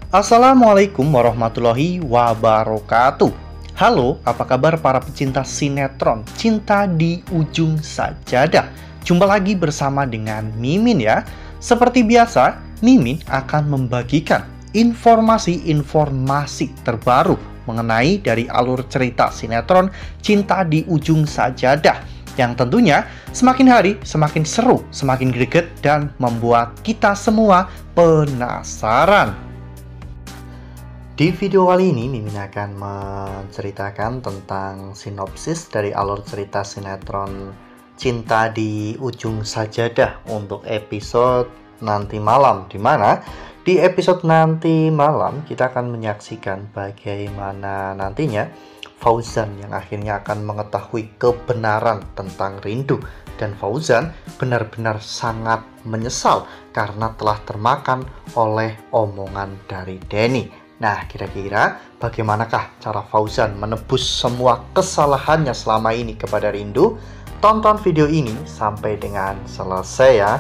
Assalamualaikum warahmatullahi wabarakatuh. Halo, apa kabar para pecinta sinetron Cinta di Ujung Sajadah? Jumpa lagi bersama dengan Mimin ya. Seperti biasa, Mimin akan membagikan informasi-informasi terbaru mengenai dari alur cerita sinetron Cinta di Ujung Sajadah, yang tentunya semakin hari semakin seru, semakin greget, dan membuat kita semua penasaran. Di video kali ini, Mimin akan menceritakan tentang sinopsis dari alur cerita sinetron Cinta di Ujung Sajadah untuk episode nanti malam, di mana di episode nanti malam kita akan menyaksikan bagaimana nantinya Fauzan yang akhirnya akan mengetahui kebenaran tentang Rindu, dan Fauzan benar-benar sangat menyesal karena telah termakan oleh omongan dari Denny. Nah, kira-kira bagaimanakah cara Fauzan menebus semua kesalahannya selama ini kepada Rindu? Tonton video ini sampai dengan selesai ya.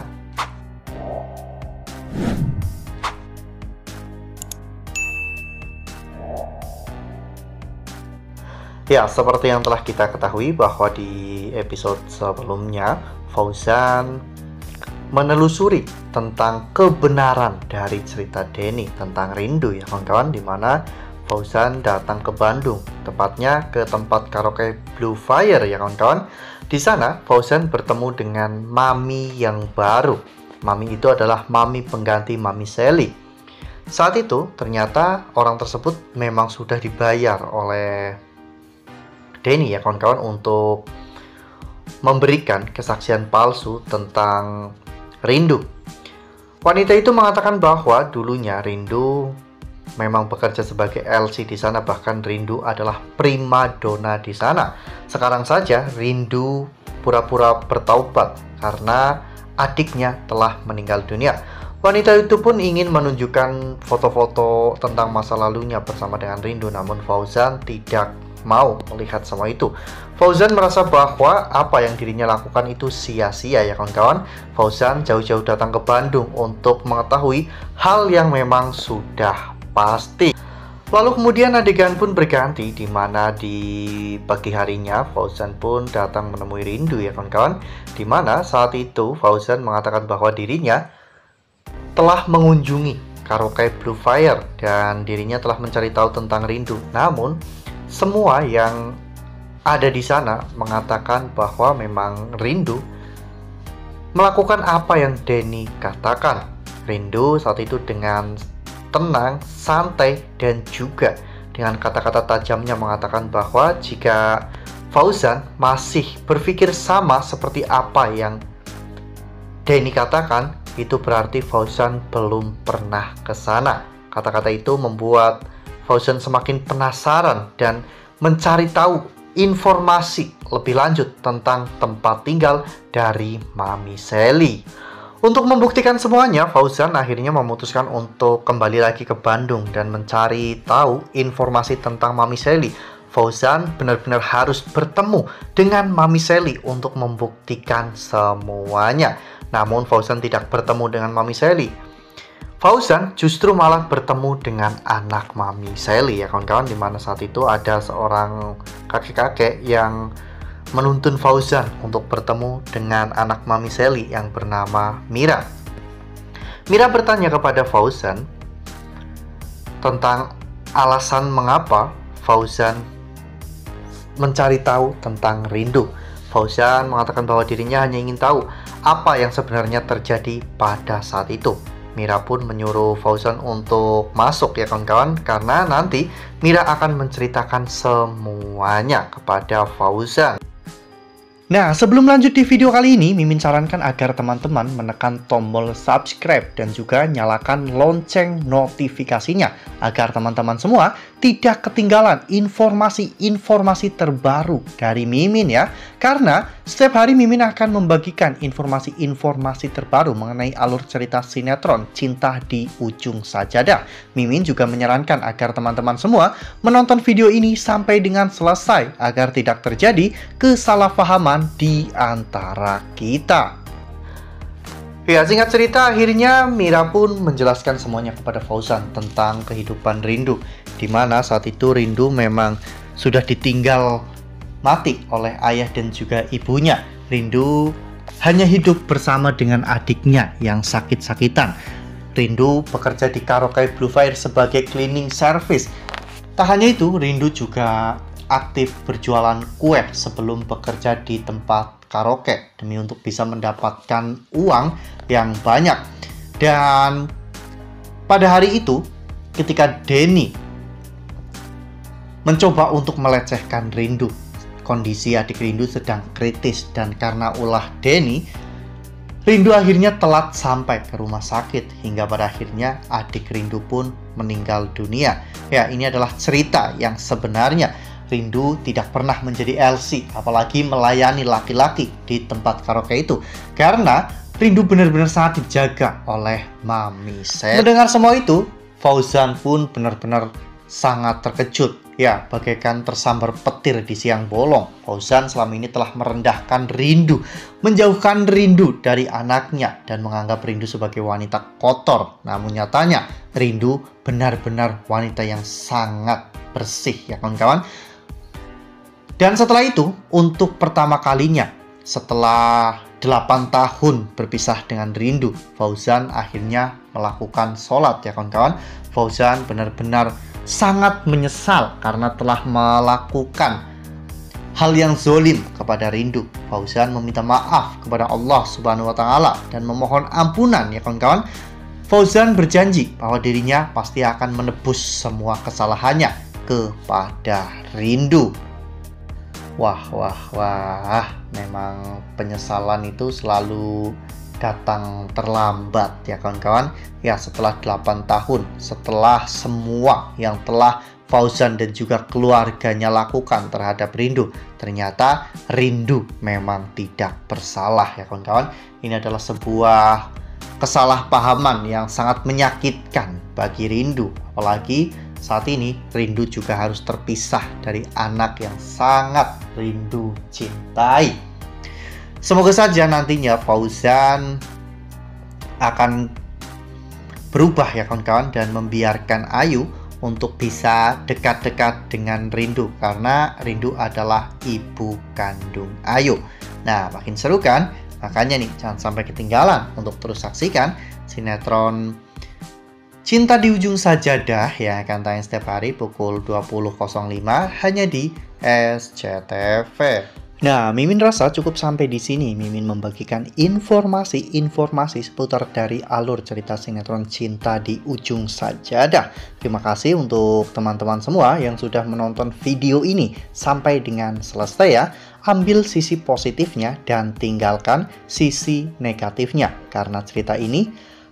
Ya, seperti yang telah kita ketahui bahwa di episode sebelumnya Fauzan menelusuri tentang kebenaran dari cerita Denny tentang Rindu ya kawan-kawan, dimana Fauzan datang ke Bandung, tepatnya ke tempat karaoke Blue Fire ya kawan-kawan. Di sana Fauzan bertemu dengan mami yang baru. Mami itu adalah mami pengganti Mami Sally. Saat itu ternyata orang tersebut memang sudah dibayar oleh Denny ya kawan-kawan untuk memberikan kesaksian palsu tentang Rindu. Wanita itu mengatakan bahwa dulunya Rindu memang bekerja sebagai LC di sana, bahkan Rindu adalah primadona di sana. Sekarang saja Rindu pura-pura bertaubat karena adiknya telah meninggal dunia. Wanita itu pun ingin menunjukkan foto-foto tentang masa lalunya bersama dengan Rindu, namun Fauzan tidak mau melihat semua itu. Fauzan merasa bahwa apa yang dirinya lakukan itu sia-sia ya kawan-kawan. Fauzan jauh-jauh datang ke Bandung untuk mengetahui hal yang memang sudah pasti. Lalu kemudian adegan pun berganti, di mana di pagi harinya Fauzan pun datang menemui Rindu ya kawan-kawan, di mana saat itu Fauzan mengatakan bahwa dirinya telah mengunjungi karaoke Blue Fire dan dirinya telah mencari tahu tentang Rindu. Namun semua yang ada di sana mengatakan bahwa memang Rindu melakukan apa yang Denny katakan. Rindu saat itu dengan tenang, santai, dan juga dengan kata-kata tajamnya mengatakan bahwa jika Fauzan masih berpikir sama seperti apa yang Denny katakan, itu berarti Fauzan belum pernah ke sana. Kata-kata itu membuat Fauzan semakin penasaran dan mencari tahu informasi lebih lanjut tentang tempat tinggal dari Mami Sally. Untuk membuktikan semuanya, Fauzan akhirnya memutuskan untuk kembali lagi ke Bandung dan mencari tahu informasi tentang Mami Sally. Fauzan benar-benar harus bertemu dengan Mami Sally untuk membuktikan semuanya. Namun Fauzan tidak bertemu dengan Mami Sally. Fauzan justru malah bertemu dengan anak Mami Sally ya kawan-kawan, dimana saat itu ada seorang kakek-kakek yang menuntun Fauzan untuk bertemu dengan anak Mami Sally yang bernama Mira. Mira bertanya kepada Fauzan tentang alasan mengapa Fauzan mencari tahu tentang Rindu. Fauzan mengatakan bahwa dirinya hanya ingin tahu apa yang sebenarnya terjadi pada saat itu. Mira pun menyuruh Fauzan untuk masuk ya kawan-kawan, karena nanti Mira akan menceritakan semuanya kepada Fauzan. Nah, sebelum lanjut di video kali ini, Mimin sarankan agar teman-teman menekan tombol subscribe dan juga nyalakan lonceng notifikasinya agar teman-teman semua tidak ketinggalan informasi-informasi terbaru dari Mimin ya. Karena setiap hari Mimin akan membagikan informasi-informasi terbaru mengenai alur cerita sinetron Cinta di Ujung Sajadah. Mimin juga menyarankan agar teman-teman semua menonton video ini sampai dengan selesai agar tidak terjadi kesalahpahaman di antara kita. Ya, singkat cerita, akhirnya Mira pun menjelaskan semuanya kepada Fauzan tentang kehidupan Rindu, di mana saat itu Rindu memang sudah ditinggal mati oleh ayah dan juga ibunya. Rindu hanya hidup bersama dengan adiknya yang sakit-sakitan. Rindu bekerja di karaoke Blue Fire sebagai cleaning service. Tak hanya itu, Rindu juga aktif berjualan kue sebelum bekerja di tempat karaoke demi untuk bisa mendapatkan uang yang banyak. Dan pada hari itu, ketika Denny mencoba untuk melecehkan Rindu, kondisi adik Rindu sedang kritis, dan karena ulah Denny, Rindu akhirnya telat sampai ke rumah sakit hingga pada akhirnya adik Rindu pun meninggal dunia. Ya, ini adalah cerita yang sebenarnya. Rindu tidak pernah menjadi LC, apalagi melayani laki-laki di tempat karaoke itu, karena Rindu benar-benar sangat dijaga oleh Mami Set. Mendengar semua itu, Fauzan pun benar-benar sangat terkejut. Ya, bagaikan tersambar petir di siang bolong. Fauzan selama ini telah merendahkan Rindu, menjauhkan Rindu dari anaknya, dan menganggap Rindu sebagai wanita kotor. Namun nyatanya, Rindu benar-benar wanita yang sangat bersih, ya kawan-kawan. Dan setelah itu, untuk pertama kalinya, setelah 8 tahun berpisah dengan Rindu, Fauzan akhirnya melakukan sholat, ya kawan-kawan. Fauzan benar-benar sangat menyesal karena telah melakukan hal yang zolim kepada Rindu. Fauzan meminta maaf kepada Allah Subhanahu wa Ta'ala dan memohon ampunan, ya kawan-kawan. Fauzan berjanji bahwa dirinya pasti akan menebus semua kesalahannya kepada Rindu. Wah, memang penyesalan itu selalu datang terlambat, ya kawan-kawan. Ya, setelah 8 tahun, setelah semua yang telah Fauzan dan juga keluarganya lakukan terhadap Rindu, ternyata Rindu memang tidak bersalah, ya kawan-kawan. Ini adalah sebuah kesalahpahaman yang sangat menyakitkan bagi Rindu, apalagi saat ini Rindu juga harus terpisah dari anak yang sangat Rindu cintai. Semoga saja nantinya Fauzan akan berubah, ya kawan-kawan, dan membiarkan Ayu untuk bisa dekat-dekat dengan Rindu, karena Rindu adalah ibu kandung Ayu. Nah, makin seru kan? Makanya nih, jangan sampai ketinggalan untuk terus saksikan sinetron Cinta di Ujung Sajadah yang akan tayang setiap hari pukul 20.05 hanya di SCTV. Nah, Mimin rasa cukup sampai di sini. Mimin membagikan informasi seputar dari alur cerita sinetron Cinta di Ujung Sajadah. Terima kasih untuk teman-teman semua yang sudah menonton video ini sampai dengan selesai ya. Ambil sisi positifnya dan tinggalkan sisi negatifnya, karena cerita ini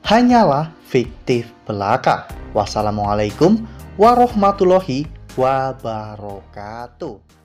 hanyalah fiktif belaka. Wassalamualaikum warahmatullahi wabarakatuh.